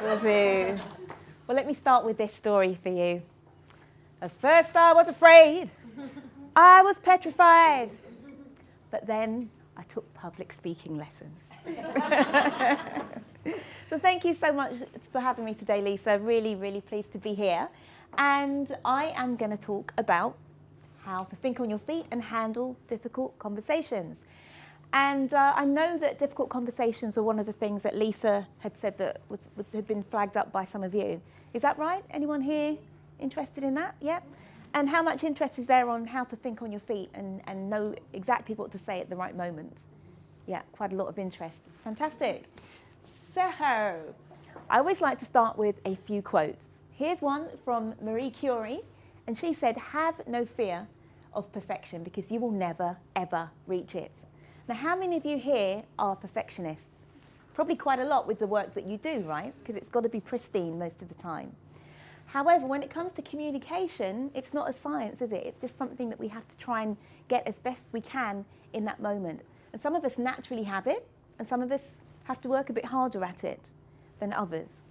Will do. Well, let me start with this story for you. At first I was afraid. I was petrified. But then I took public speaking lessons. So thank you so much for having me today, Lisa. Really, really pleased to be here. And I am going to talk about how to think on your feet and handle difficult conversations. And I know that difficult conversations are one of the things that Lisa had said that had been flagged up by some of you. Is that right? Anyone here interested in that? Yeah? And how much interest is there on how to think on your feet and know exactly what to say at the right moment? Yeah, quite a lot of interest. Fantastic. So, I always like to start with a few quotes. Here's one from Marie Curie, and she said, "Have no fear of perfection because you will never, ever reach it." Now, how many of you here are perfectionists? Probably quite a lot with the work that you do, right? Because it's got to be pristine most of the time. However, when it comes to communication, it's not a science, is it? It's just something that we have to try and get as best we can in that moment. And some of us naturally have it, and some of us have to work a bit harder at it than others.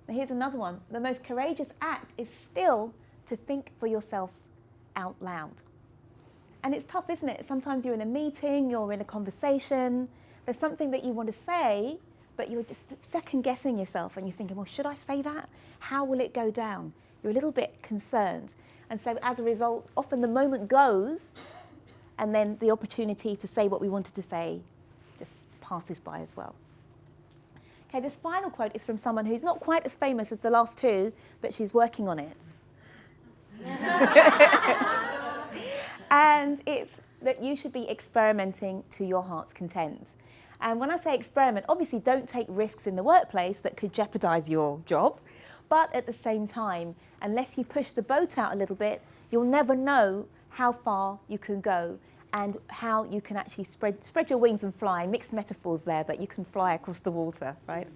Now, here's another one. The most courageous act is still to think for yourself out loud. And it's tough, isn't it? Sometimes you're in a meeting, you're in a conversation, there's something that you want to say, but you're just second guessing yourself and you're thinking, well, should I say that? How will it go down? You're a little bit concerned. And so as a result, often the moment goes and then the opportunity to say what we wanted to say just passes by as well. Okay, this final quote is from someone who's not quite as famous as the last two, but she's working on it. And it's that you should be experimenting to your heart's content. And when I say experiment, obviously don't take risks in the workplace that could jeopardize your job. But at the same time, unless you push the boat out a little bit, you'll never know how far you can go and how you can actually spread your wings and fly. Mixed metaphors there, but you can fly across the water, right?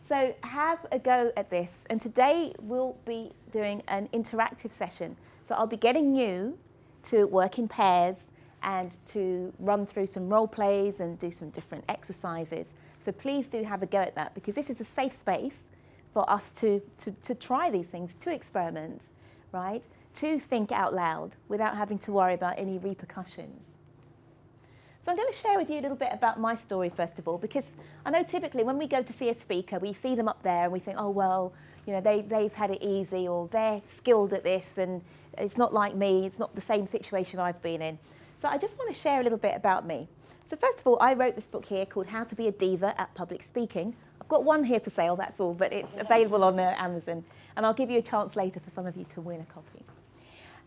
So have a go at this. And today we'll be doing an interactive session. So I'll be getting you to work in pairs and to run through some role plays and do some different exercises. So please do have a go at that, because this is a safe space for us to try these things, to experiment, right? To think out loud without having to worry about any repercussions. So I'm going to share with you a little bit about my story first of all, because I know typically when we go to see a speaker, we see them up there and we think, oh, well, you know, they've had it easy, or they're skilled at this and it's not like me, it's not the same situation I've been in. So I just want to share a little bit about me. So first of all, I wrote this book here called How to Be a Diva at Public Speaking. I've got one here for sale, that's all, but it's available on Amazon. And I'll give you a chance later for some of you to win a copy.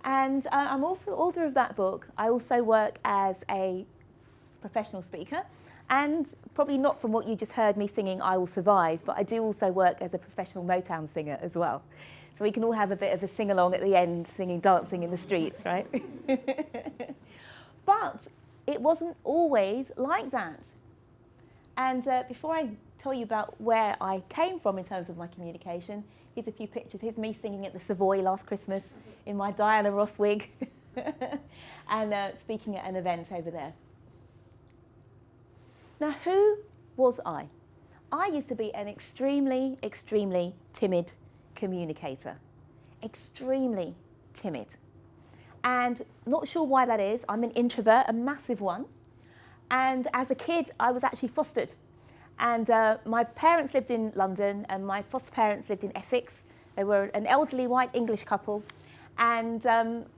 And I'm author of that book. I also work as a professional speaker, and probably not from what you just heard me singing I Will Survive, but I do also work as a professional Motown singer as well. So we can all have a bit of a sing-along at the end, singing, dancing in the streets, right? But it wasn't always like that. And before I tell you about where I came from in terms of my communication, here's a few pictures. Here's me singing at the Savoy last Christmas in my Diana Ross wig and speaking at an event over there. Now, who was I? I used to be an extremely, extremely timid communicator. Extremely timid. And not sure why that is. I'm an introvert, a massive one. And as a kid, I was actually fostered. And my parents lived in London and my foster parents lived in Essex. They were an elderly white English couple. And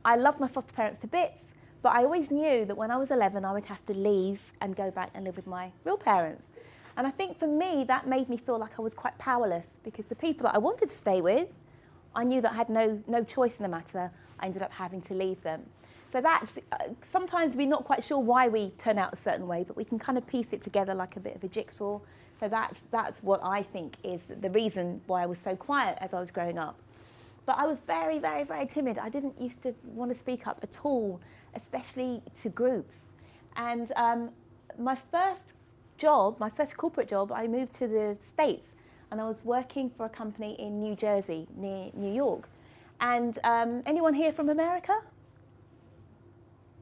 I loved my foster parents to bits, but I always knew that when I was 11, I would have to leave and go back and live with my real parents. And I think for me, that made me feel like I was quite powerless, because the people that I wanted to stay with, I knew that I had no choice in the matter. I ended up having to leave them. So that's, sometimes we're not quite sure why we turn out a certain way, but we can kind of piece it together like a bit of a jigsaw. So that's what I think is the reason why I was so quiet as I was growing up. But I was very, very, very timid. I didn't used to want to speak up at all, especially to groups. And my first corporate job, I moved to the States, and I was working for a company in New Jersey, near New York. And anyone here from America?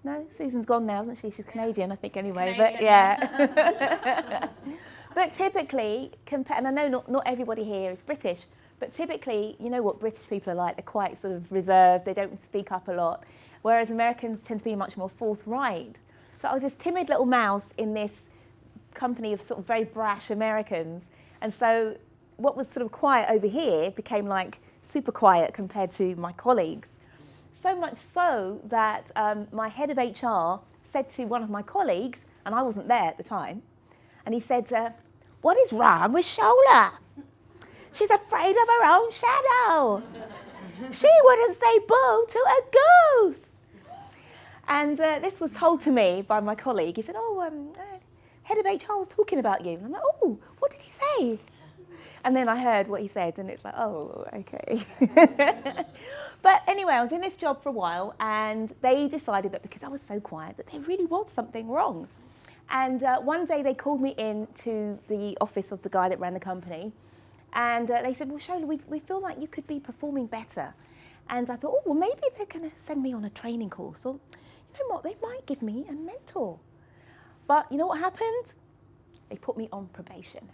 No? Susan's gone now, isn't she? She's Canadian, I think, anyway. Canadian. But yeah. But typically, and I know not everybody here is British, but typically, you know what British people are like, they're quite sort of reserved, they don't speak up a lot, whereas Americans tend to be much more forthright. So I was this timid little mouse in this company of sort of very brash Americans, and so what was sort of quiet over here became like super quiet compared to my colleagues. So much so that my head of HR said to one of my colleagues, and I wasn't there at the time, and he said, "What is wrong with Shola? She's afraid of her own shadow. She wouldn't say boo to a goose." And this was told to me by my colleague. He said, head of HR was talking about you. And I'm like, oh, what did he say? And then I heard what he said, and it's like, oh, okay. But anyway, I was in this job for a while, and they decided that because I was so quiet, that there really was something wrong. And one day they called me in to the office of the guy that ran the company, and they said, well, Shola, we feel like you could be performing better. And I thought, oh, well, maybe they're going to send me on a training course, or you know what, they might give me a mentor. But you know what happened? They put me on probation.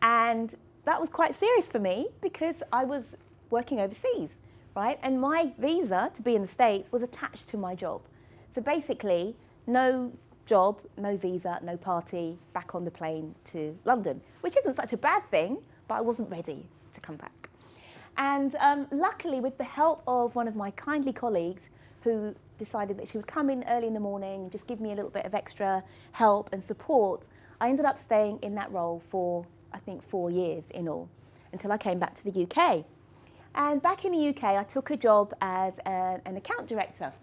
And that was quite serious for me because I was working overseas, right? And my visa to be in the States was attached to my job. So basically, no job, no visa, no party, back on the plane to London, which isn't such a bad thing, but I wasn't ready to come back. And luckily, with the help of one of my kindly colleagues who decided that she would come in early in the morning and just give me a little bit of extra help and support, I ended up staying in that role for, I think, 4 years in all, until I came back to the UK. And back in the UK, I took a job as an account director.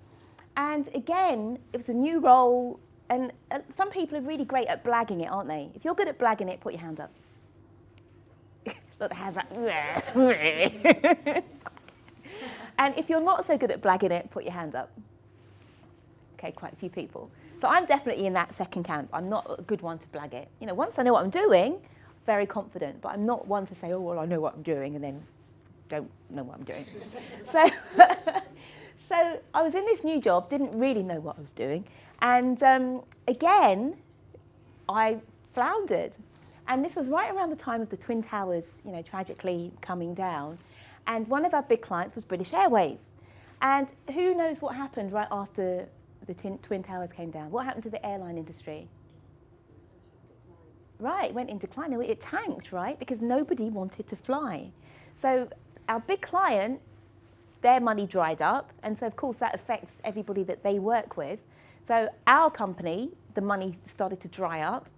And again, it was a new role, and some people are really great at blagging it, aren't they? If you're good at blagging it, put your hand up. Look, the hands up. Yes. And if you're not so good at blagging it, put your hand up. Okay, quite a few people. So I'm definitely in that second camp. I'm not a good one to blag it. You know, once I know what I'm doing, very confident, but I'm not one to say, oh, well, I know what I'm doing, and then don't know what I'm doing. So I was in this new job, didn't really know what I was doing, and again, I floundered. And this was right around the time of the Twin Towers, you know, tragically coming down. And one of our big clients was British Airways. And who knows what happened right after the Twin Towers came down? What happened to the airline industry? Right, it went in decline. It tanked, right? Because nobody wanted to fly. So our big client, their money dried up. And so, of course, that affects everybody that they work with. So our company, the money started to dry up.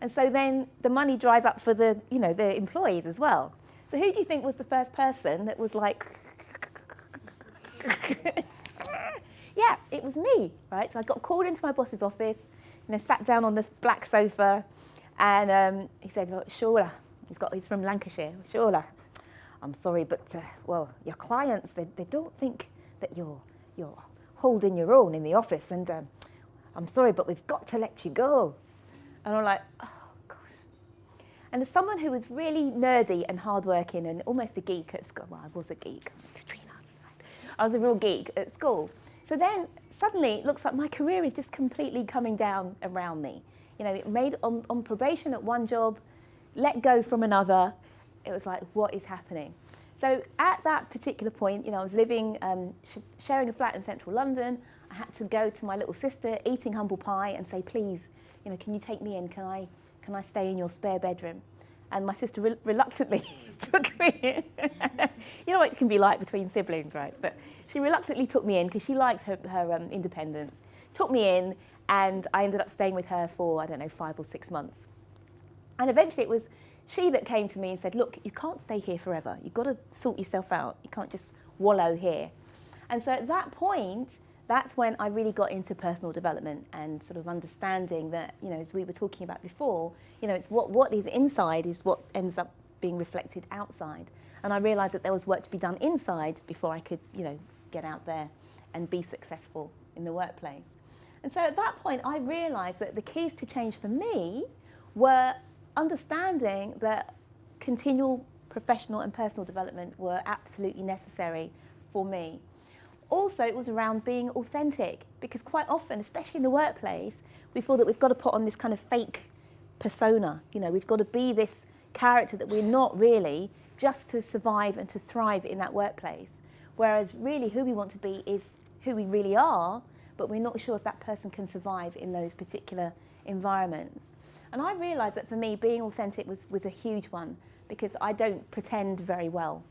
And so then the money dries up for the, you know, the employees as well. So who do you think was the first person that was like, yeah, it was me, right? So I got called into my boss's office, you know, sat down on the black sofa, and he said, well, Shola, he's from Lancashire, Shola, I'm sorry, but, well, your clients, they don't think that you're holding your own in the office, and I'm sorry, but we've got to let you go. And I'm like, oh, gosh. And as someone who was really nerdy and hardworking and almost a geek at school, well, I was a geek, between us, right? I was a real geek at school. So then suddenly it looks like my career is just completely coming down around me. You know, it made on probation at one job, let go from another. It was like, what is happening? So at that particular point, you know, I was living, sharing a flat in central London. I had to go to my little sister eating humble pie and say, please, you know, can you take me in? Can I stay in your spare bedroom? And my sister reluctantly took me in. You know what it can be like between siblings, right? But she reluctantly took me in because she likes her independence. Took me in, and I ended up staying with her for, I don't know, 5 or 6 months. And eventually it was she that came to me and said, look, you can't stay here forever. You've got to sort yourself out. You can't just wallow here. And so at that point, that's when I really got into personal development and sort of understanding that, you know, as we were talking about before, you know, it's what is inside is what ends up being reflected outside. And I realised that there was work to be done inside before I could, you know, get out there and be successful in the workplace. And so at that point, I realised that the keys to change for me were understanding that continual professional and personal development were absolutely necessary for me. Also, it was around being authentic, because quite often, especially in the workplace, we feel that we've got to put on this kind of fake persona. You know, we've got to be this character that we're not really, just to survive and to thrive in that workplace. Whereas really who we want to be is who we really are, but we're not sure if that person can survive in those particular environments. And I realised that for me, being authentic was a huge one, because I don't pretend very well.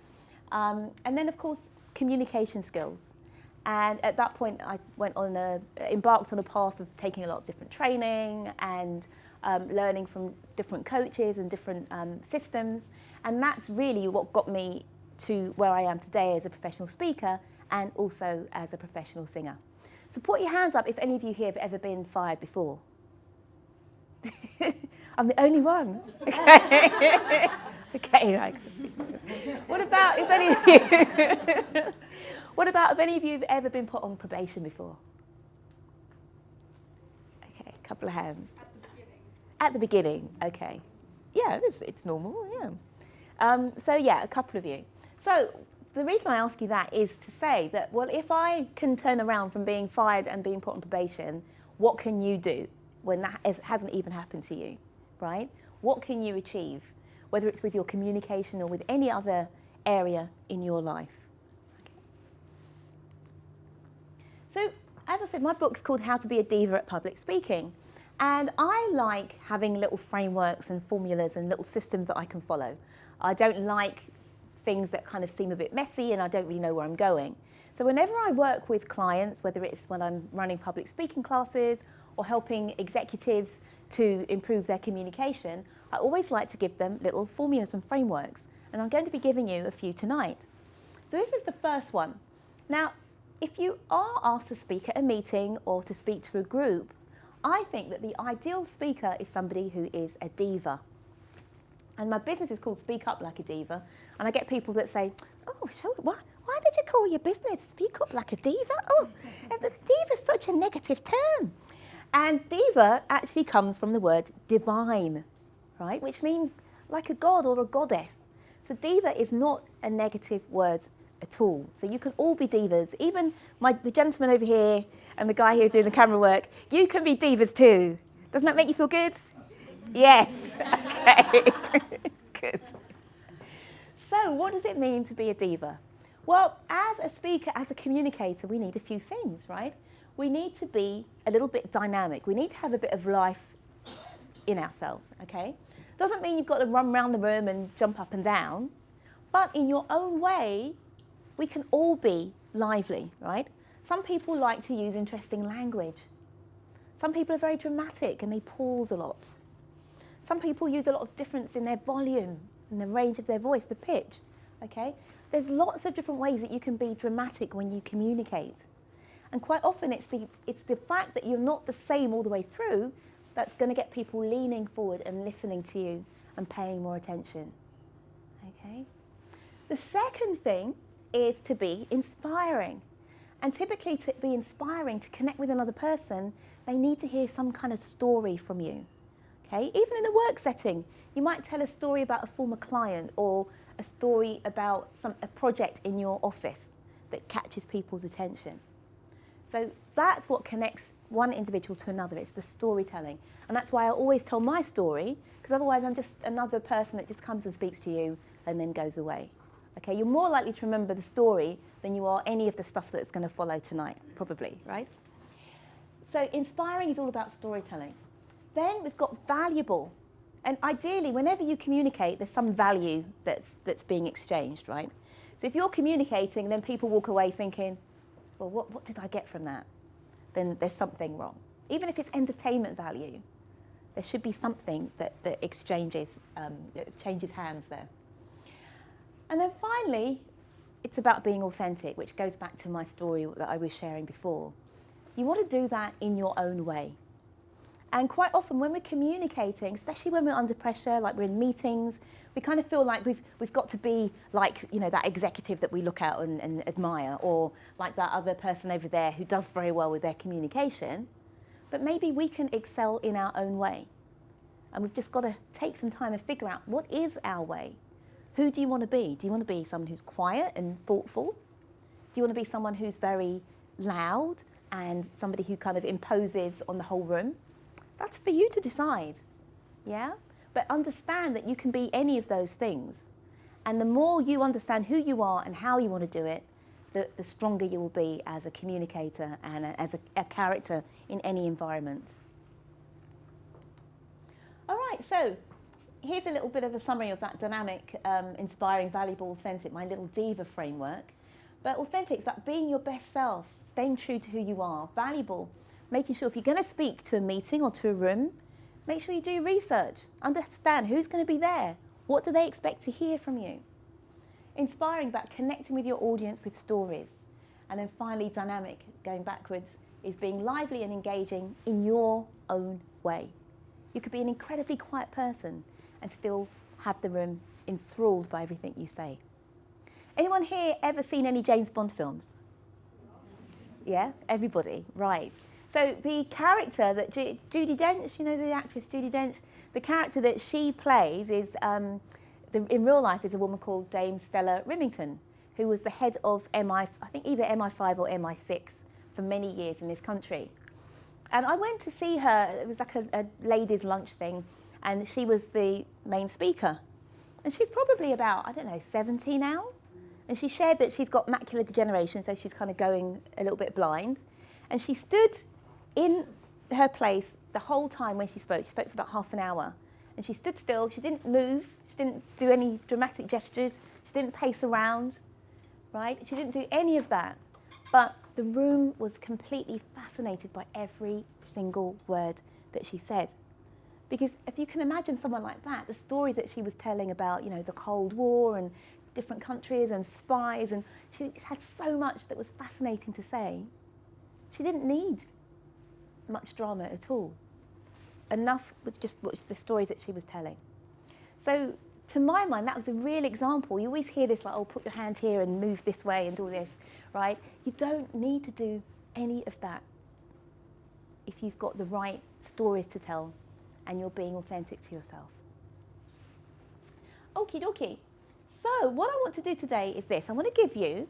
And then, of course, communication skills. And at that point, I embarked on a path of taking a lot of different training and learning from different coaches and different systems. And that's really what got me to where I am today as a professional speaker and also as a professional singer. So put your hands up if any of you here have ever been fired before. I'm the only one. Okay. Okay, I can see. What about if any of you? What about if any of you have ever been put on probation before? Okay, a couple of hands. At the beginning, okay. Yeah, it's normal, yeah. So yeah, a couple of you. So the reason I ask you that is to say that, well, if I can turn around from being fired and being put on probation, what can you do when that hasn't even happened to you, right? What can you achieve, whether it's with your communication or with any other area in your life? Okay. So, as I said, my book's called How to Be a Diva at Public Speaking. And I like having little frameworks and formulas and little systems that I can follow. I don't like things that kind of seem a bit messy and I don't really know where I'm going. So whenever I work with clients, whether it's when I'm running public speaking classes or helping executives to improve their communication, I always like to give them little formulas and frameworks. And I'm going to be giving you a few tonight. So this is the first one. Now, if you are asked to speak at a meeting or to speak to a group, I think that the ideal speaker is somebody who is a diva. And my business is called Speak Up Like a Diva. And I get people that say, oh, Shola, why did you call your business Speak Up Like a Diva? Oh, and the diva's such a negative term. And diva actually comes from the word divine, right? Which means like a god or a goddess. So diva is not a negative word at all. So you can all be divas. Even the gentleman over here and the guy here doing the camera work, you can be divas too. Doesn't that make you feel good? Yes. Okay. Good. So what does it mean to be a diva? Well, as a speaker, as a communicator, we need a few things, right? We need to be a little bit dynamic. We need to have a bit of life in ourselves, okay? Doesn't mean you've got to run around the room and jump up and down, but in your own way, we can all be lively, right? Some people like to use interesting language. Some people are very dramatic and they pause a lot. Some people use a lot of difference in their volume and the range of their voice, the pitch, okay? There's lots of different ways that you can be dramatic when you communicate. And quite often it's the fact that you're not the same all the way through that's going to get people leaning forward and listening to you and paying more attention, okay? The second thing is to be inspiring. And typically to be inspiring, to connect with another person, they need to hear some kind of story from you. Okay? Even in a work setting, you might tell a story about a former client or a story about a project in your office that catches people's attention. So that's what connects one individual to another. It's the storytelling. And that's why I always tell my story, because otherwise I'm just another person that just comes and speaks to you and then goes away. Okay? You're more likely to remember the story than you are any of the stuff that's going to follow tonight, probably, right? So inspiring is all about storytelling. Then we've got valuable. And ideally, whenever you communicate, there's some value that's being exchanged, right? So if you're communicating, then people walk away thinking, well, what did I get from that? Then there's something wrong. Even if it's entertainment value, there should be something that exchanges, changes hands there. And then finally, it's about being authentic, which goes back to my story that I was sharing before. You want to do that in your own way. And quite often when we're communicating, especially when we're under pressure, like we're in meetings, we kind of feel like we've got to be like, you know, that executive that we look at and admire, or like that other person over there who does very well with their communication. But maybe we can excel in our own way. And we've just got to take some time and figure out what is our way. Who do you want to be? Do you want to be someone who's quiet and thoughtful? Do you want to be someone who's very loud and somebody who kind of imposes on the whole room? That's for you to decide. yeah? But understand that you can be any of those things. And the more you understand who you are and how you want to do it, the stronger you will be as a communicator and as a character in any environment. All right, so here's a little bit of a summary of that dynamic, inspiring, valuable, authentic, my little diva framework. But authentic is about being your best self, staying true to who you are, valuable, making sure if you're going to speak to a meeting or to a room, make sure you do research, understand who's going to be there, what do they expect to hear from you. Inspiring, about connecting with your audience with stories. And then finally, dynamic, going backwards, is being lively and engaging in your own way. You could be an incredibly quiet person and still have the room enthralled by everything you say. Anyone here ever seen any James Bond films? Yeah, everybody, right. So the character that Judi Dench, you know the actress Judi Dench, the character that she plays is, in real life, is a woman called Dame Stella Rimington, who was the head of I think either MI5 or MI6 for many years in this country. And I went to see her, it was like a ladies' lunch thing, and she was the main speaker. And she's probably about, 70 now. And she shared that she's got macular degeneration, so she's kind of going a little bit blind. And she stood in her place the whole time when she spoke. She spoke for about half an hour. And she stood still, she didn't move, she didn't do any dramatic gestures, she didn't pace around, right? She didn't do any of that. But the room was completely fascinated by every single word that she said. Because if you can imagine someone like that, the stories that she was telling about, the Cold War and different countries and spies, and she had so much that was fascinating to say. She didn't need much drama at all. Enough with just the stories that she was telling. So to my mind, that was a real example. You always hear this like, oh, put your hand here and move this way and do this, right? You don't need to do any of that if you've got the right stories to tell and you're being authentic to yourself. Okie dokie. So what I want to do today is this. I want to give you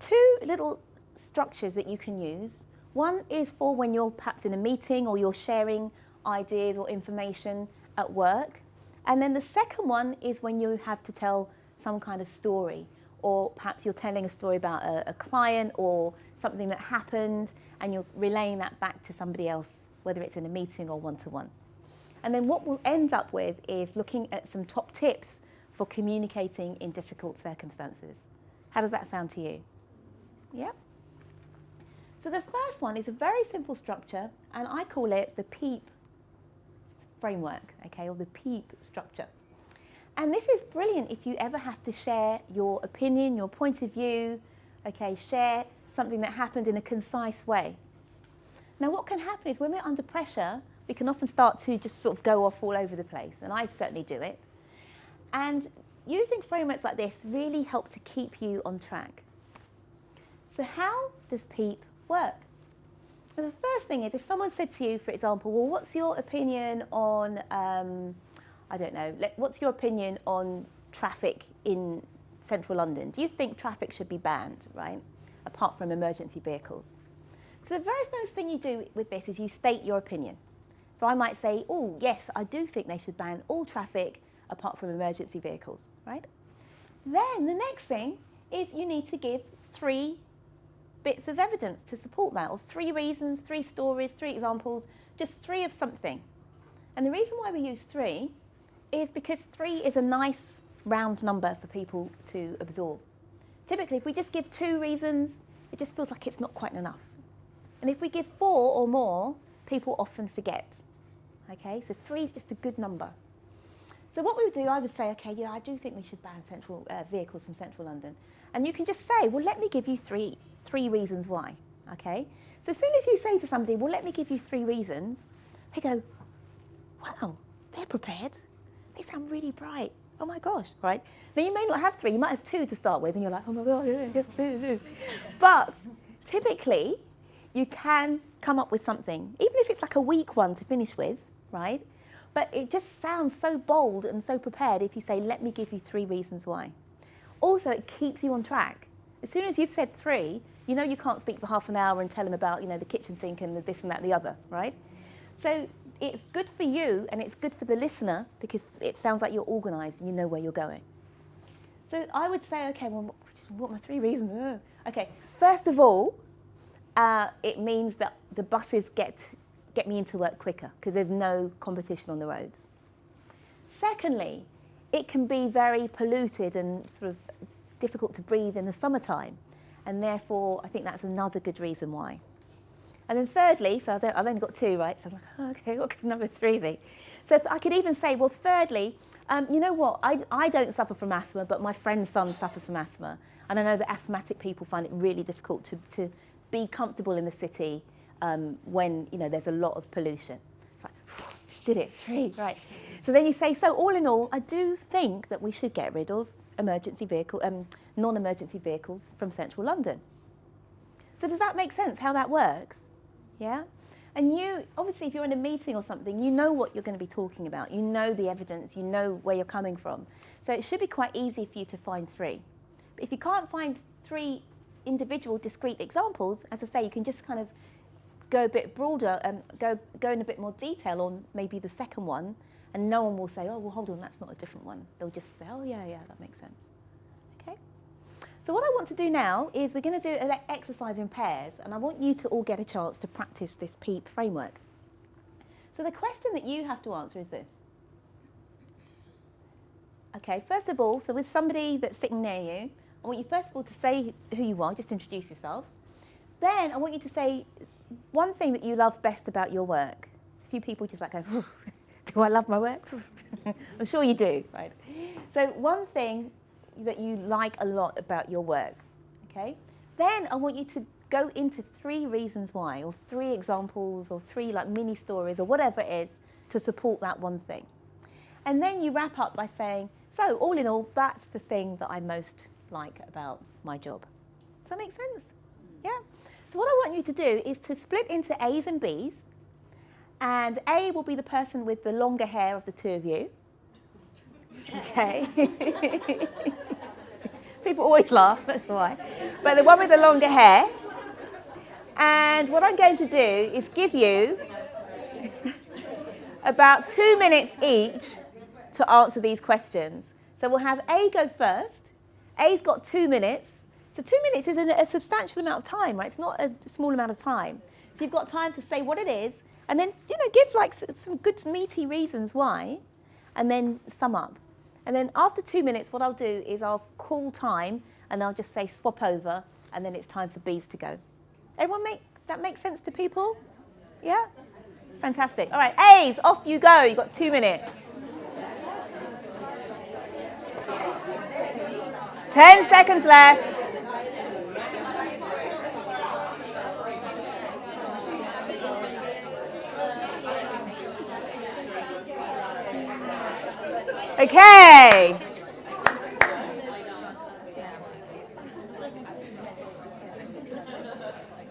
two little structures that you can use. One is for when you're perhaps in a meeting or you're sharing ideas or information at work. And then the second one is when you have to tell some kind of story, or perhaps you're telling a story about a client or something that happened and you're relaying that back to somebody else, whether it's in a meeting or one-to-one. And then what we'll end up with is looking at some top tips for communicating in difficult circumstances. How does that sound to you? Yeah? So the first one is a very simple structure, and I call it the PEEP framework, okay, or the PEEP structure. And this is brilliant if you ever have to share your opinion, your point of view, okay, share something that happened in a concise way. Now what can happen is when we're under pressure, we can often start to just sort of go off all over the place, and I certainly do it. And using frameworks like this really help to keep you on track. So how does PEEP work? Well, the first thing is if someone said to you, for example, well, what's your opinion on, what's your opinion on traffic in central London? Do you think traffic should be banned, right? Apart from emergency vehicles. So the very first thing you do with this is you state your opinion. So I might say, oh, yes, I do think they should ban all traffic apart from emergency vehicles, right? Then the next thing is you need to give 3 bits of evidence to support that, or 3 reasons, 3 stories, 3 examples, just 3 of something. And the reason why we use 3 is because 3 is a nice round number for people to absorb. Typically, if we just give 2 reasons, it just feels like it's not quite enough. And if we give 4 or more, people often forget. Okay, so 3 is just a good number. So what we would do, I would say, okay, yeah, I do think we should ban vehicles from central London. And you can just say, well, let me give you three reasons why, okay? So as soon as you say to somebody, well, let me give you 3 reasons, they go, wow, they're prepared. They sound really bright. Oh my gosh, right? Now you may not have 3, you might have 2 to start with, and you're like, oh my God, yes. But typically, you can come up with something, even if it's like a weak one to finish with, right? But it just sounds so bold and so prepared if you say, let me give you 3 reasons why. Also, it keeps you on track. As soon as you've said 3, you know you can't speak for half an hour and tell them about, the kitchen sink and the this and that and the other, right? So it's good for you and it's good for the listener because it sounds like you're organised and you know where you're going. So I would say, okay, well, what are my 3 reasons? Okay, first of all, it means that the buses get me into work quicker because there's no competition on the roads. Secondly, it can be very polluted and sort of difficult to breathe in the summertime, and therefore I think that's another good reason why. And then thirdly, so I've only got 2, right? So I'm like, oh, okay, what could number 3 be? So I could even say, well, thirdly, you know what? I don't suffer from asthma, but my friend's son suffers from asthma, and I know that asthmatic people find it really difficult to be comfortable in the city when there's a lot of pollution. It's like, did it, 3, right? So then you say, so all in all, I do think that we should get rid of non-emergency vehicles from central London. So does that make sense how that works? Yeah? And you, obviously, if you're in a meeting or something, you know what you're going to be talking about. You know the evidence, you know where you're coming from. So it should be quite easy for you to find 3. But if you can't find 3 individual discrete examples, as I say, you can just kind of go a bit broader and go in a bit more detail on maybe the second one, and no one will say, oh, well, hold on, that's not a different one. They'll just say, oh, yeah, that makes sense. Okay? So what I want to do now is we're going to do an exercise in pairs, and I want you to all get a chance to practice this PEEP framework. So the question that you have to answer is this. Okay, first of all, so with somebody that's sitting near you, I want you first of all to say who you are, just introduce yourselves. Then I want you to say one thing that you love best about your work. A few people just like go, do I love my work? I'm sure you do, right? So one thing that you like a lot about your work, okay? Then I want you to go into 3 reasons why, or 3 examples, or 3 like mini stories, or whatever it is to support that one thing. And then you wrap up by saying, so all in all, that's the thing that I most like about my job. Does that make sense? Yeah? So what I want you to do is to split into A's and B's, and A will be the person with the longer hair of the 2 of you. Okay. People always laugh, that's why. But the one with the longer hair. And what I'm going to do is give you about 2 minutes each to answer these questions. So we'll have A go first. A's got 2 minutes. So 2 minutes is a substantial amount of time, right? It's not a small amount of time. So you've got time to say what it is, and then, give like some good meaty reasons why, and then sum up. And then after 2 minutes, what I'll do is I'll call time, and I'll just say swap over, and then it's time for B's to go. Everyone that make sense to people? Yeah? Fantastic. All right, A's, off you go. You've got 2 minutes. 10 seconds left. Okay.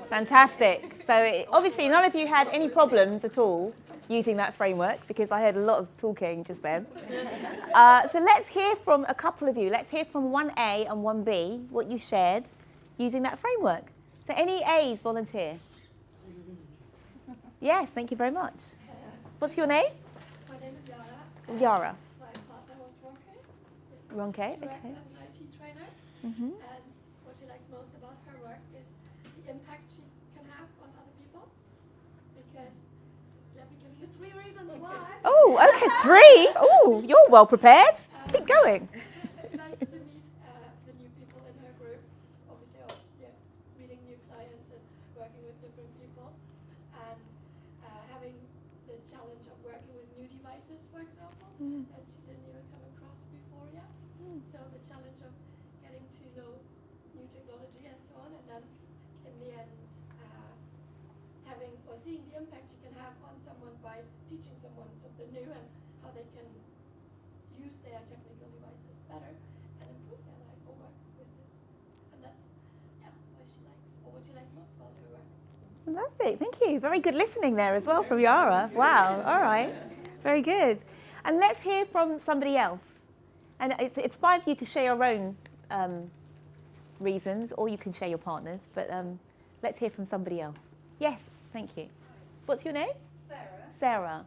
Fantastic. So obviously none of you had any problems at all using that framework because I heard a lot of talking just then. So let's hear from a couple of you. Let's hear from 1A and 1B, what you shared using that framework. So any A's volunteer? Yes, thank you very much. What's your name? My name is Yara. Yara. My partner was Ronke. Ronke, She works okay. as an IT trainer. Mm-hmm. And what she likes most about her work is the impact she can have on other people. Because, let me give you 3 reasons why. Oh, okay, 3? Oh, you're well prepared. Keep going. She likes to meet the new people in her group. Obviously, meeting new clients and working with different people. And having the challenge of working with new devices, for example, that she didn't even come across before yet. So the challenge of getting to know new technology and so on, and then in the end having or seeing the impact you can have on someone by teaching someone something new and how they can use their technical devices better and improve their life or work with this. And that's why she likes, or what she likes most about her work. Fantastic, thank you. Very good listening there as well from Yara. Wow, all right, very good. And let's hear from somebody else. And it's fine for you to share your own reasons, or you can share your partner's, but let's hear from somebody else. Yes, thank you. What's your name? Sarah. Sarah.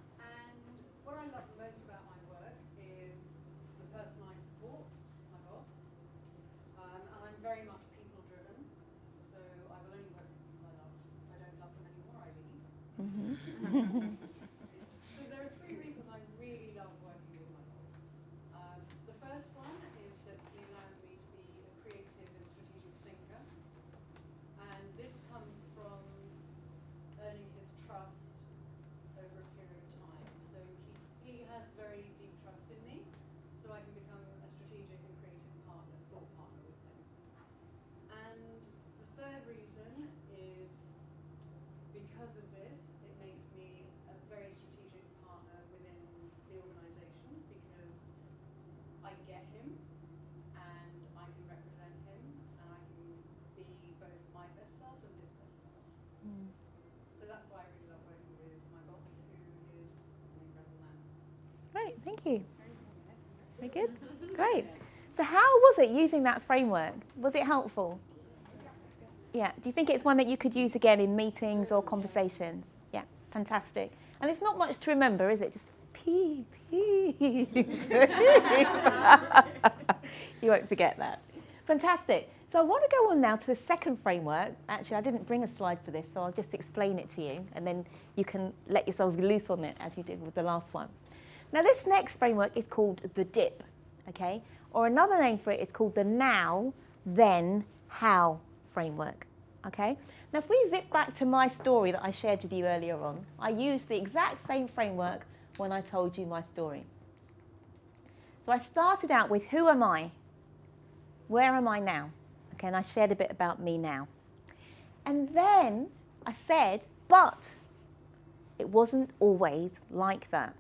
I get him and I can represent him and I can be both my best self and his best self. So that's why I really love working with my boss, who is an incredible man. Great, thank you. Very good. Great. So how was it using that framework? Was it helpful? Yeah. Do you think it's one that you could use again in meetings or conversations? Yeah, fantastic. And it's not much to remember, is it? Just P. You won't forget that. Fantastic. So I want to go on now to a second framework. Actually, I didn't bring a slide for this, so I'll just explain it to you, and then you can let yourselves loose on it as you did with the last one. Now, this next framework is called the DIP, okay? Or another name for it is called the Now, Then, How framework, okay? Now, if we zip back to my story that I shared with you earlier on, I used the exact same framework when I told you my story. So I started out with, who am I? Where am I now? Okay, and I shared a bit about me now. And then I said, but it wasn't always like that.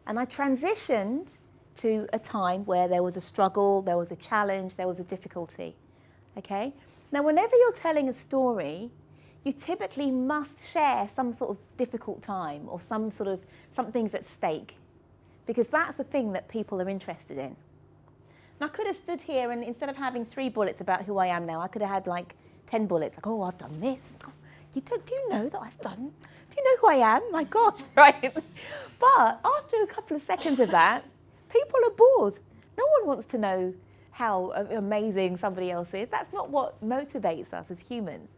And I transitioned to a time where there was a struggle, there was a challenge, there was a difficulty, okay? Now, whenever you're telling a story, you typically must share some sort of difficult time or something's at stake, because that's the thing that people are interested in. And I could have stood here and instead of having 3 bullets about who I am now, I could have had like 10 bullets, like, oh, I've done this. Oh, do you know that I've done? Do you know who I am? My gosh, right? But after a couple of seconds of that, people are bored. No one wants to know how amazing somebody else is. That's not what motivates us as humans.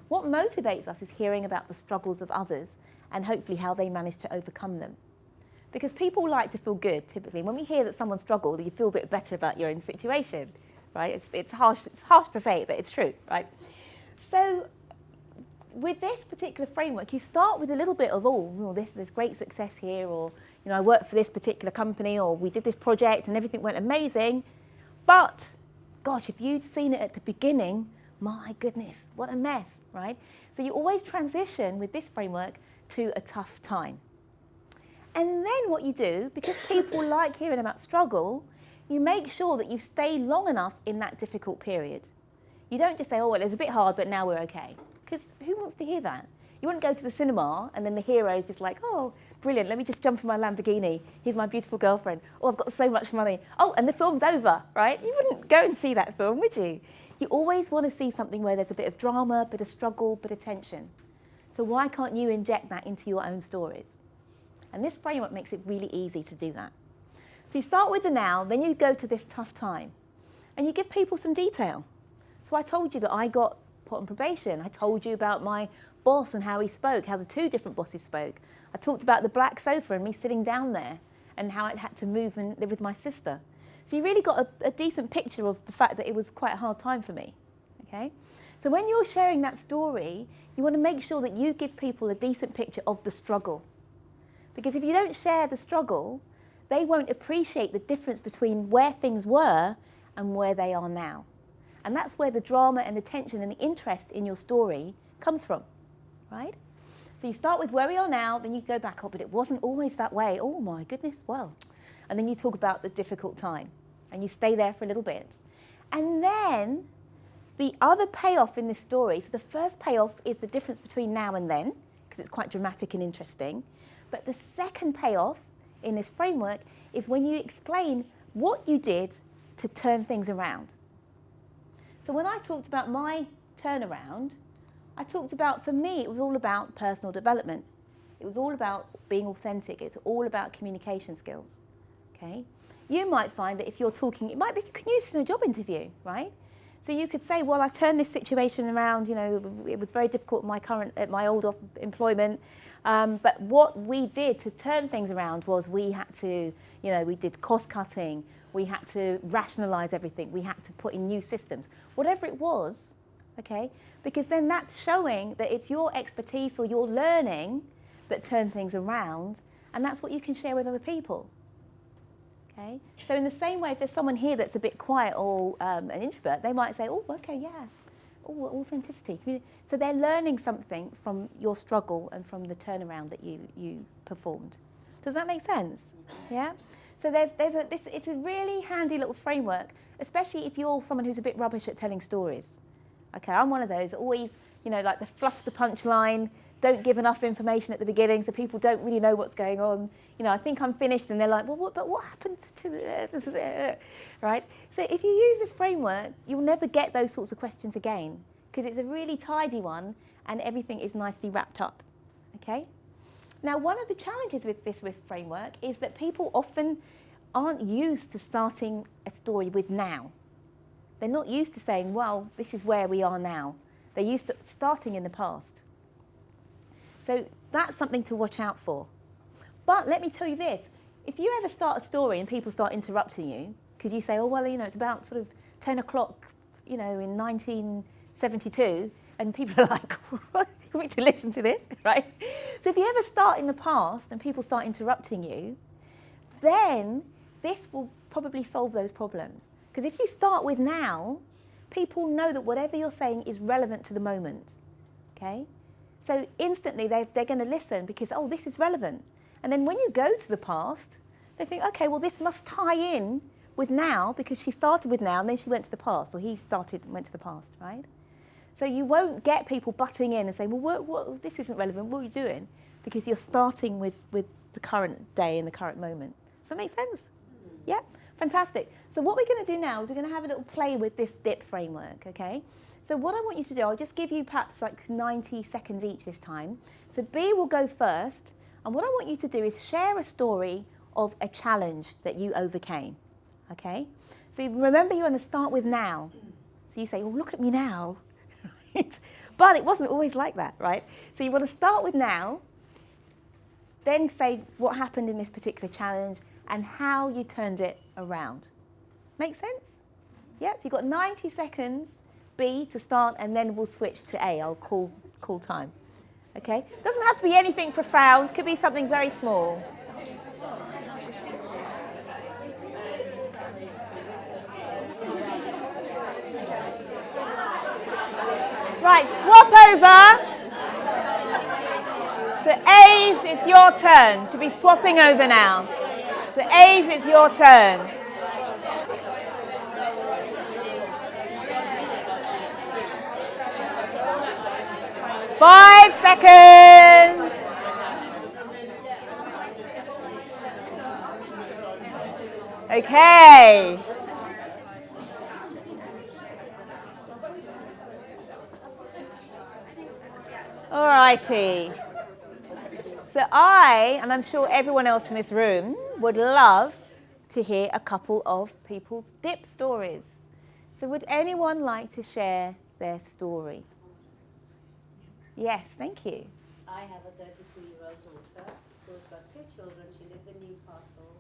What motivates us is hearing about the struggles of others and hopefully how they manage to overcome them. Because people like to feel good, typically. When we hear that someone struggled, you feel a bit better about your own situation, right? It's harsh to say it, but it's true, right? So with this particular framework, you start with a little bit of, there's great success here, or, I worked for this particular company, or we did this project and everything went amazing. But, gosh, if you'd seen it at the beginning, my goodness, what a mess, right? So you always transition with this framework to a tough time. And then what you do, because people like hearing about struggle, you make sure that you stay long enough in that difficult period. You don't just say, oh, well, it was a bit hard, but now we're okay. Because who wants to hear that? You wouldn't go to the cinema and then the hero is just like, oh, brilliant, let me just jump in my Lamborghini. Here's my beautiful girlfriend. Oh, I've got so much money. Oh, and the film's over, right? You wouldn't go and see that film, would you? You always want to see something where there's a bit of drama, bit of struggle, bit of tension. So why can't you inject that into your own stories? And this framework makes it really easy to do that. So you start with the now, then you go to this tough time. And you give people some detail. So I told you that I got put on probation. I told you about my boss and how he spoke, how the 2 different bosses spoke. I talked about the black sofa and me sitting down there and how I'd had to move and live with my sister. So you really got a decent picture of the fact that it was quite a hard time for me, okay? So when you're sharing that story, you want to make sure that you give people a decent picture of the struggle. Because if you don't share the struggle, they won't appreciate the difference between where things were and where they are now. And that's where the drama and the tension and the interest in your story comes from, right? So you start with where we are now, then you go back, oh, but it wasn't always that way. Oh my goodness, well. And then you talk about the difficult time and you stay there for a little bit. And then the other payoff in this story, so the first payoff is the difference between now and then, because it's quite dramatic and interesting. But the second payoff in this framework is when you explain what you did to turn things around. So when I talked about my turnaround, I talked about, for me, it was all about personal development. It was all about being authentic. It's all about communication skills, okay? You might find that if you're talking, you can use this in a job interview, right? So you could say, well, I turned this situation around, it was very difficult at my old employment, but what we did to turn things around was we had to, we did cost cutting, we had to rationalize everything, we had to put in new systems, whatever it was, okay? Because then that's showing that it's your expertise or your learning that turn things around, and that's what you can share with other people. Okay? So in the same way, if there's someone here that's a bit quiet or an introvert, they might say, oh, okay, yeah, oh, authenticity. So they're learning something from your struggle and from the turnaround that you performed. Does that make sense? Yeah? So it's a really handy little framework, especially if you're someone who's a bit rubbish at telling stories. Okay, I'm one of those, always, like the fluff the punchline, don't give enough information at the beginning so people don't really know what's going on. I think I'm finished and they're like, well, what happened to the, right? So if you use this framework, you'll never get those sorts of questions again because it's a really tidy one and everything is nicely wrapped up, okay? Now, one of the challenges with this framework is that people often aren't used to starting a story with now. They're not used to saying, well, this is where we are now. They're used to starting in the past. So that's something to watch out for. But let me tell you this, if you ever start a story and people start interrupting you, because you say, oh, well, it's about sort of 10 o'clock, in 1972, and people are like, what? You want me to listen to this, right? So if you ever start in the past and people start interrupting you, then this will probably solve those problems. Because if you start with now, people know that whatever you're saying is relevant to the moment, okay? So instantly they're going to listen because, oh, this is relevant. And then when you go to the past, they think, okay, well, this must tie in with now because she started with now and then she went to the past, or he started and went to the past, right? So you won't get people butting in and saying, well, what, this isn't relevant, what are you doing? Because you're starting with the current day and the current moment. Does that make sense? Yeah? Fantastic. So what we're going to do now is we're going to have a little play with this DIP framework, okay? So what I want you to do, I'll just give you perhaps like 90 seconds each this time. So B will go first, and what I want you to do is share a story of a challenge that you overcame, okay? So remember, you're going to start with now. So you say, oh, look at me now. But it wasn't always like that, right? So you want to start with now, then say what happened in this particular challenge and how you turned it around. Make sense? Yeah, so you've got 90 seconds, B, to start, and then we'll switch to A. I'll call time. Okay? Doesn't have to be anything profound, could be something very small. Right, swap over. So A's, it's your turn to be swapping over now. So A's, it's your turn. Five seconds. Okay. All righty. So and I'm sure everyone else in this room, would love to hear a couple of people's DIP stories. So would anyone like to share their story? Yes, thank you. I have a 32-year-old daughter who's got 2 children. She lives in Newcastle.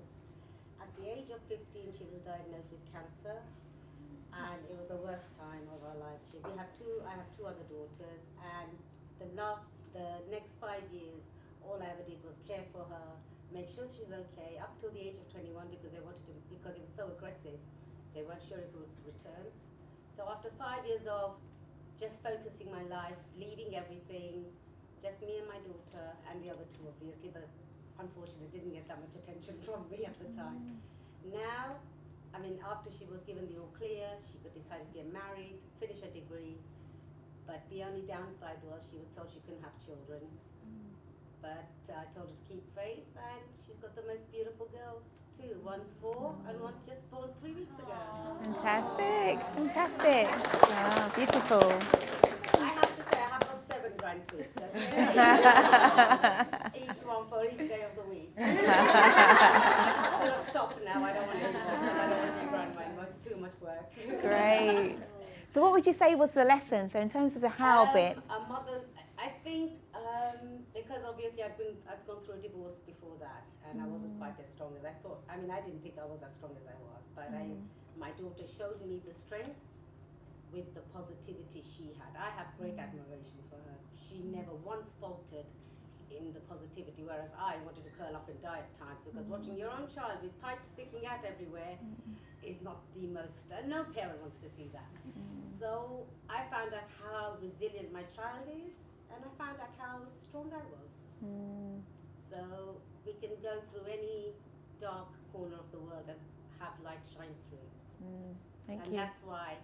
At the age of 15, she was diagnosed with cancer, and it was the worst time of our lives. I have 2 other daughters, and the next 5 years, all I ever did was care for her, make sure she was okay, up till the age of 21, because because it was so aggressive, they weren't sure if it would return. So after 5 years of just focusing my life, leaving everything, just me and my daughter, and the other 2 obviously, but unfortunately didn't get that much attention from me at the time. Now, after she was given the all clear, she could decide to get married, finish her degree, but the only downside was she was told she couldn't have children. But I told her to keep faith, and she's got the most beautiful girls too. One's 4 and one's just born 3 weeks ago. Fantastic, fantastic. Wow, beautiful. I have to say, I have got 7 grandkids. Okay? Each one for each day of the week. I'm going to stop now. I don't want any more because I don't want to be grandma anymore. It's too much work. Great. So what would you say was the lesson? So in terms of the how bit? I think because obviously I'd gone through a divorce before that, and I wasn't quite as strong as I thought. I didn't think I was as strong as I was, but my daughter showed me the strength with the positivity she had. I have great admiration for her. She never once faltered in the positivity, whereas I wanted to curl up and die at times, because watching your own child with pipes sticking out everywhere is not the most, no parent wants to see that. So I found out how resilient my child is, and I found out how strong I was. So we can go through any dark corner of the world and have light shine through. Thank And you. that's why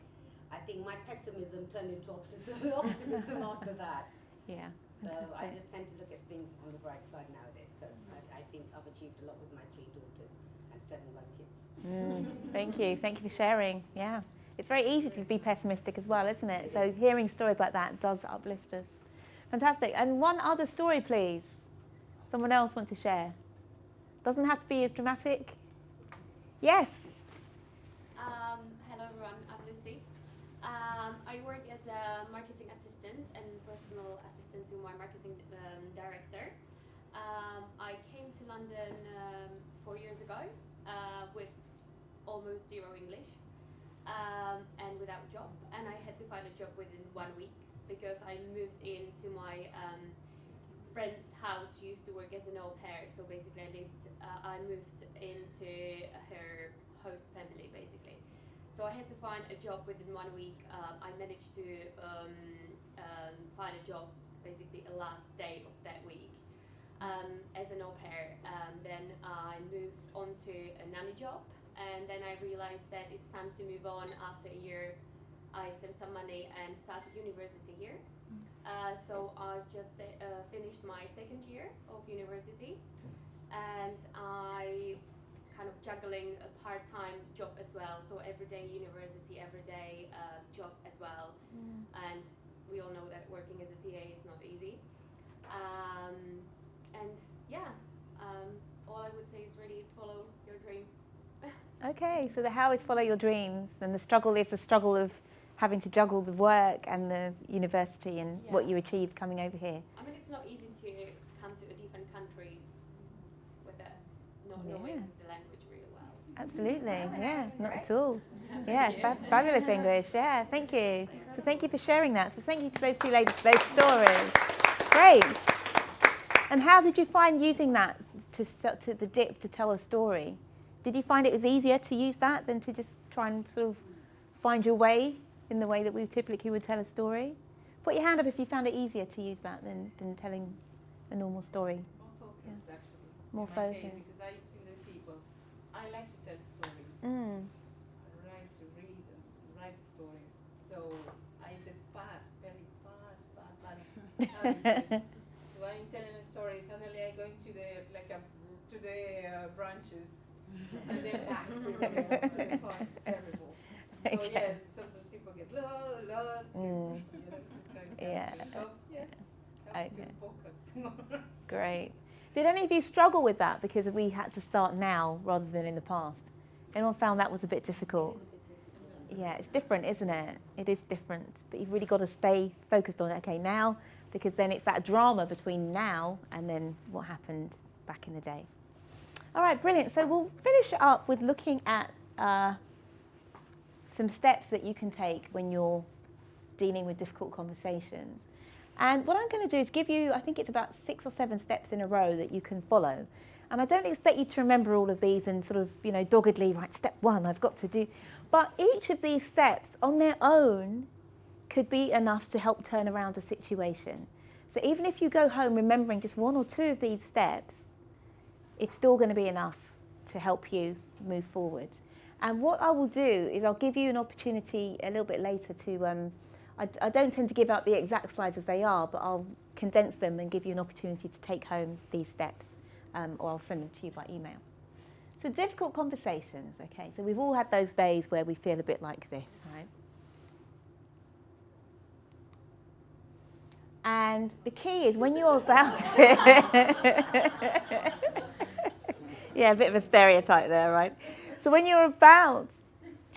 I think my pessimism turned into optimism after that. Yeah. So I Fantastic. just tend to look at things on the bright side nowadays, because I think I've achieved a lot with my 3 daughters and 7 grandkids. Thank you. Thank you for sharing. Yeah. It's very easy to be pessimistic as well, isn't it? So hearing stories like that does uplift us. Fantastic. And one other story, please. Someone else want to share? Doesn't have to be as dramatic. Yes. Hello everyone, I'm Lucy. I work as a marketing assistant and personal assistant to my marketing director. I came to London 4 years ago with almost zero English and without a job. And I had to find a job within 1 week because I moved into my friend's house. She used to work as an au pair, so basically I moved into her host family basically. So I had to find a job within 1 week. I managed to find a job basically the last day of that week as an au pair. Then I moved on to a nanny job, and then I realized that it's time to move on. After a year, I saved some money and started university here. So I've just finished my 2nd year of university, and I kind of juggling a part-time job as well. So everyday university, everyday job as well. And we all know that working as a PA is not easy. And yeah, all I would say is really follow your dreams. Okay, so the how is follow your dreams, and the struggle is the struggle of having to juggle the work and the university and what you achieved coming over here. I mean, it's not easy to come to a different country with not knowing the language really well. Absolutely, yeah, not at all. Yeah, fabulous English, yeah, thank you. So thank you for sharing that. So thank you to those 2 ladies for those stories. Great. And how did you find using that to the dip to tell a story? Did you find it was easier to use that than to just try and sort of find your way in the way that we typically would tell a story? Put your hand up if you found it easier to use that than telling a normal story. More focused, actually. More in my case, focused. because I in the sequel, I like to tell stories. Mm. I like to read and write stories. So I had a very bad habit. So I'm telling a story. Suddenly I go into the branches, and then back to the farm. It's terrible. So yes, sometimes people get lost. This kind of thing. So yes, have to focus. Great. Did any of you struggle with that because we had to start now rather than in the past? Anyone found that was a bit difficult? Yeah, it's different, isn't it? It is different, but you've really got to stay focused on it. Okay, now, because then it's that drama between now and then what happened back in the day. All right, brilliant. So we'll finish up with looking at some steps that you can take when you're dealing with difficult conversations. And what I'm going to do is give you, I think it's about 6 or 7 steps in a row that you can follow. And I don't expect you to remember all of these and sort of, doggedly, right, step 1, I've got to do. But each of these steps on their own could be enough to help turn around a situation. So even if you go home remembering just 1 or 2 of these steps, it's still going to be enough to help you move forward. And what I will do is I'll give you an opportunity a little bit later to, I don't tend to give out the exact slides as they are, but I'll condense them and give you an opportunity to take home these steps, or I'll send them to you by email. So difficult conversations, okay, so we've all had those days where we feel a bit like this, right? And the key is when you're about to, yeah, a bit of a stereotype there, right? So when you're about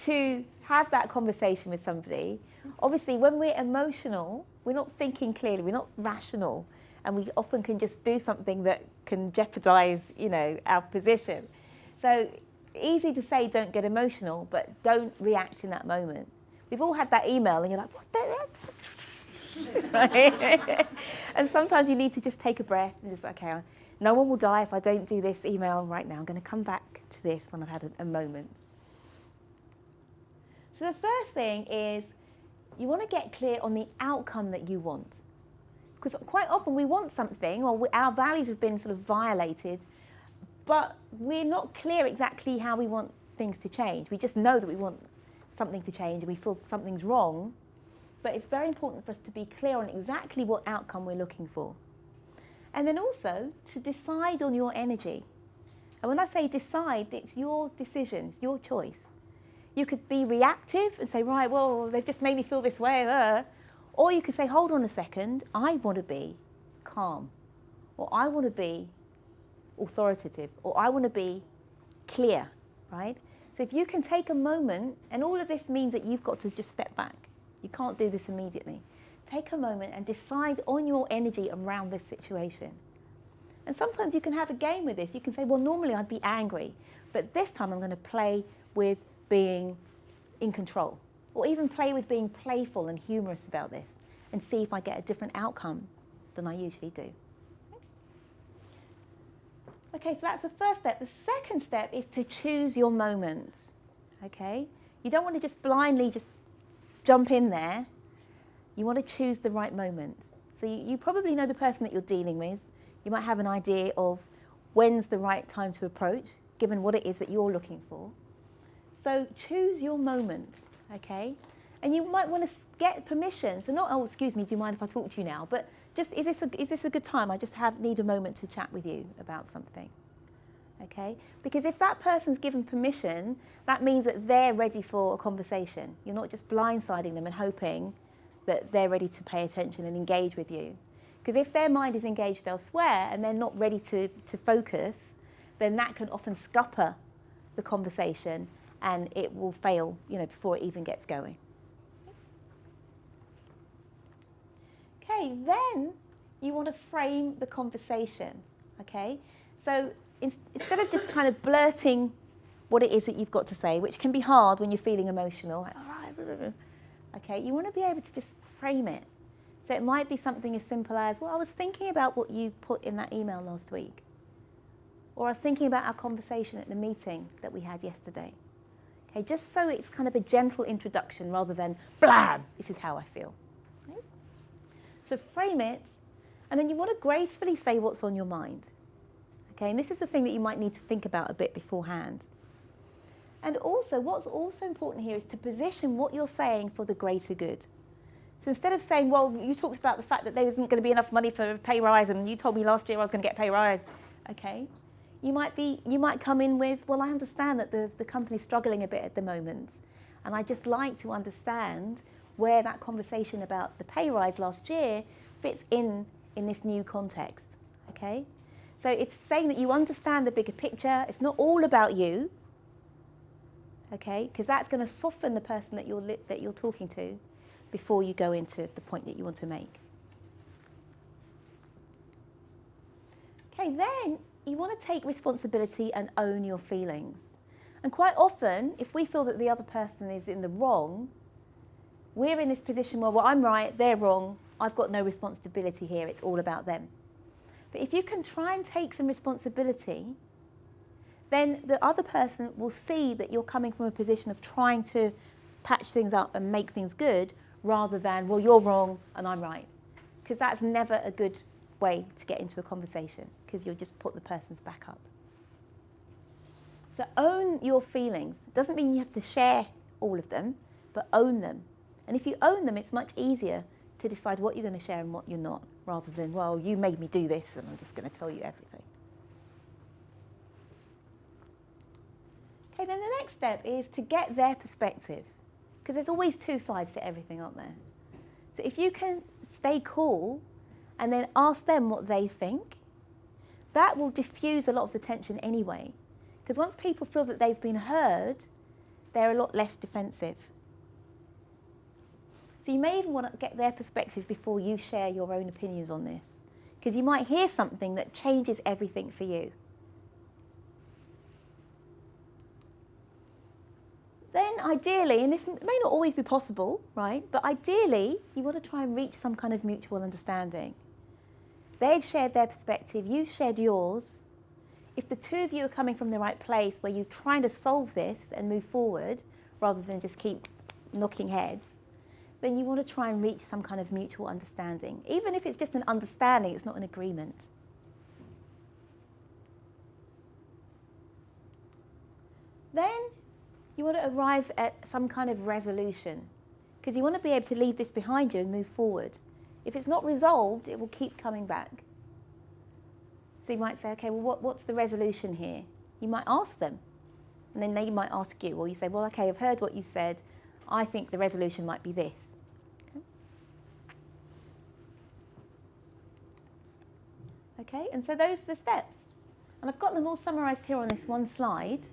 to have that conversation with somebody, obviously when we're emotional, we're not thinking clearly, we're not rational, and we often can just do something that can jeopardize, our position. So easy to say don't get emotional, but don't react in that moment. We've all had that email and you're like, what the heck? And sometimes you need to just take a breath and just, okay, no one will die if I don't do this email right now. I'm going to come back to this when I've had a moment. So the first thing is you want to get clear on the outcome that you want. Because quite often we want something, or our values have been sort of violated but we're not clear exactly how we want things to change. We just know that we want something to change and we feel something's wrong, but it's very important for us to be clear on exactly what outcome we're looking for. And then also to decide on your energy. And when I say decide, it's your decision, it's your choice. You could be reactive and say, right, well, they've just made me feel this way. Or you could say, hold on a second, I want to be calm, or I want to be authoritative, or I want to be clear, right? So if you can take a moment, and all of this means that you've got to just step back. You can't do this immediately. Take a moment and decide on your energy around this situation. And sometimes you can have a game with this. You can say, well, normally I'd be angry, but this time I'm going to play with being in control, or even play with being playful and humorous about this and see if I get a different outcome than I usually do. Okay, so that's the first step. The second step is to choose your moment, okay? You don't want to just blindly just jump in there. You want to choose the right moment. So you probably know the person that you're dealing with. You might have an idea of when's the right time to approach, given what it is that you're looking for. So choose your moment, okay? And you might want to get permission. So not, oh, excuse me, do you mind if I talk to you now? But just, is this a good time? I just need a moment to chat with you about something, okay? Because if that person's given permission, that means that they're ready for a conversation. You're not just blindsiding them and hoping that they're ready to pay attention and engage with you. Because if their mind is engaged elsewhere and they're not ready to focus, then that can often scupper the conversation and it will fail, before it even gets going. Okay, then you want to frame the conversation, okay? So instead of just kind of blurting what it is that you've got to say, which can be hard when you're feeling emotional, like, okay, you want to be able to just frame it. So it might be something as simple as, well, I was thinking about what you put in that email last week. Or I was thinking about our conversation at the meeting that we had yesterday. Okay, just so it's kind of a gentle introduction rather than, blam, this is how I feel. Okay? So frame it, and then you want to gracefully say what's on your mind. Okay, and this is the thing that you might need to think about a bit beforehand. And also, what's also important here is to position what you're saying for the greater good. So instead of saying, well, you talked about the fact that there isn't going to be enough money for a pay rise, and you told me last year I was going to get a pay rise, okay? You might come in with, well, I understand that the company's struggling a bit at the moment, and I'd just like to understand where that conversation about the pay rise last year fits in this new context, okay? So it's saying that you understand the bigger picture. It's not all about you, okay? Because that's going to soften the person that you're talking to before you go into the point that you want to make. Okay, then you want to take responsibility and own your feelings. And quite often, if we feel that the other person is in the wrong, we're in this position where, well, I'm right, they're wrong, I've got no responsibility here, it's all about them. But if you can try and take some responsibility, then the other person will see that you're coming from a position of trying to patch things up and make things good, rather than, well, you're wrong and I'm right. Because that's never a good way to get into a conversation, because you'll just put the person's back up. So own your feelings. It doesn't mean you have to share all of them, but own them. And if you own them, it's much easier to decide what you're going to share and what you're not, rather than, well, you made me do this and I'm just going to tell you everything. Okay, then the next step is to get their perspective, because there's always two sides to everything, aren't there? So if you can stay cool and then ask them what they think, that will diffuse a lot of the tension anyway. Because once people feel that they've been heard, they're a lot less defensive. So you may even want to get their perspective before you share your own opinions on this, because you might hear something that changes everything for you. Then ideally, and this may not always be possible, right? But ideally, you want to try and reach some kind of mutual understanding. They've shared their perspective, you've shared yours. If the two of you are coming from the right place where you're trying to solve this and move forward, rather than just keep knocking heads, then you want to try and reach some kind of mutual understanding. Even if it's just an understanding, it's not an agreement. You want to arrive at some kind of resolution, because you want to be able to leave this behind you and move forward. If it's not resolved, it will keep coming back. So you might say, okay, well, what's the resolution here? You might ask them, and then they might ask you, or you say, well, okay, I've heard what you said. I think the resolution might be this. Okay, and so those are the steps. And I've got them all summarised here on this one slide.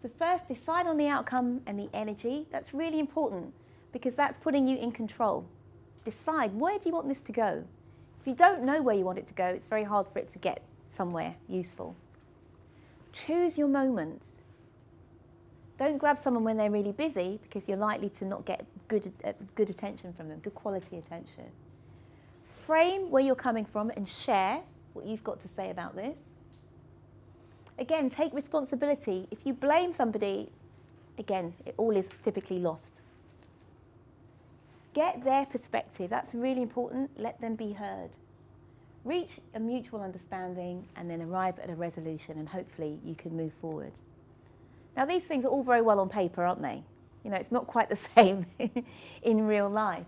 So first, decide on the outcome and the energy. That's really important, because that's putting you in control. Decide, where do you want this to go? If you don't know where you want it to go, it's very hard for it to get somewhere useful. Choose your moments. Don't grab someone when they're really busy, because you're likely to not get good attention from them, good quality attention. Frame where you're coming from and share what you've got to say about this. Again, take responsibility. If you blame somebody, again, it all is typically lost. Get their perspective. That's really important. Let them be heard. Reach a mutual understanding and then arrive at a resolution, and hopefully you can move forward. Now, these things are all very well on paper, aren't they? You know, it's not quite the same in real life.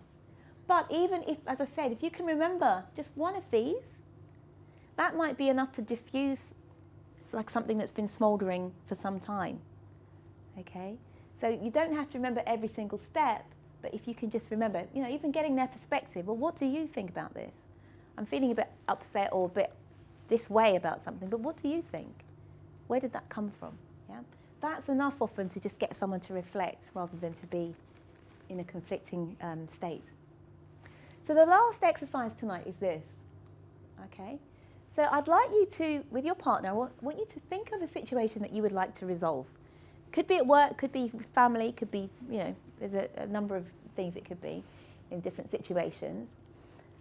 But even if, as I said, if you can remember just one of these, that might be enough to diffuse like something that's been smouldering for some time. Okay? So you don't have to remember every single step, but if you can just remember, you know, even getting their perspective, well, what do you think about this? I'm feeling a bit upset or a bit this way about something, but what do you think? Where did that come from? Yeah? That's enough often to just get someone to reflect rather than to be in a conflicting state. So the last exercise tonight is this, okay? So I'd like you to, with your partner, I want you to think of a situation that you would like to resolve. Could be at work, could be with family, could be, you know, there's a number of things it could be in different situations.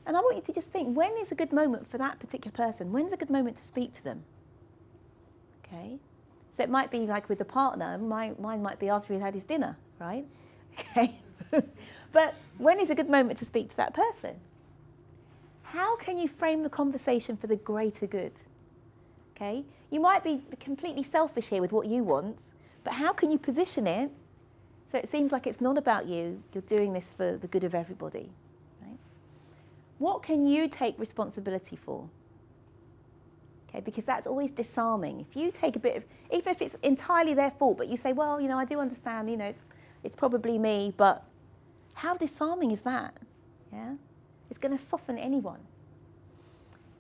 And I want you to just think, when is a good moment for that particular person? When's a good moment to speak to them? Okay? So it might be like with the partner, mine might be after he's had his dinner, right? Okay? But when is a good moment to speak to that person? How can you frame the conversation for the greater good? Okay? You might be completely selfish here with what you want, but how can you position it so it seems like it's not about you, you're doing this for the good of everybody? Right? What can you take responsibility for? Okay, because that's always disarming. If you take a bit of, even if it's entirely their fault, but you say, well, you know, I do understand, you know, it's probably me, but how disarming is that? Yeah? It's going to soften anyone.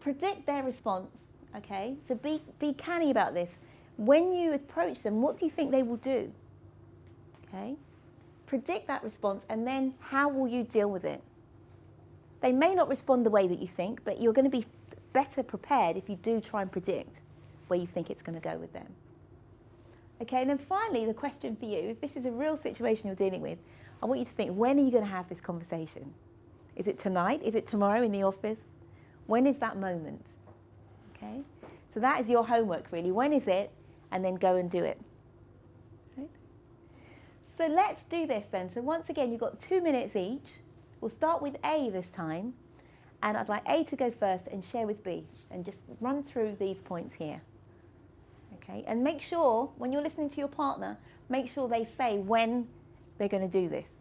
Predict their response, okay? So be canny about this. When you approach them, what do you think they will do? Okay? Predict that response, and then how will you deal with it? They may not respond the way that you think, but you're going to be better prepared if you do try and predict where you think it's going to go with them. Okay, and then finally, the question for you, if this is a real situation you're dealing with, I want you to think, when are you going to have this conversation? Is it tonight? Is it tomorrow in the office? When is that moment? Okay, so that is your homework really. When is it? And then go and do it. Right? So let's do this then. So once again, you've got 2 minutes each. We'll start with A this time. And I'd like A to go first and share with B. And just run through these points here. Okay, and make sure, when you're listening to your partner, make sure they say when they're going to do this.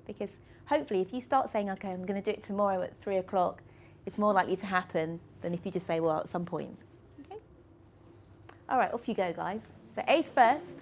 Because hopefully if you start saying, okay, I'm going to do it tomorrow at 3 o'clock, it's more likely to happen than if you just say, well, at some point. Okay? All right, off you go, guys. So A's first.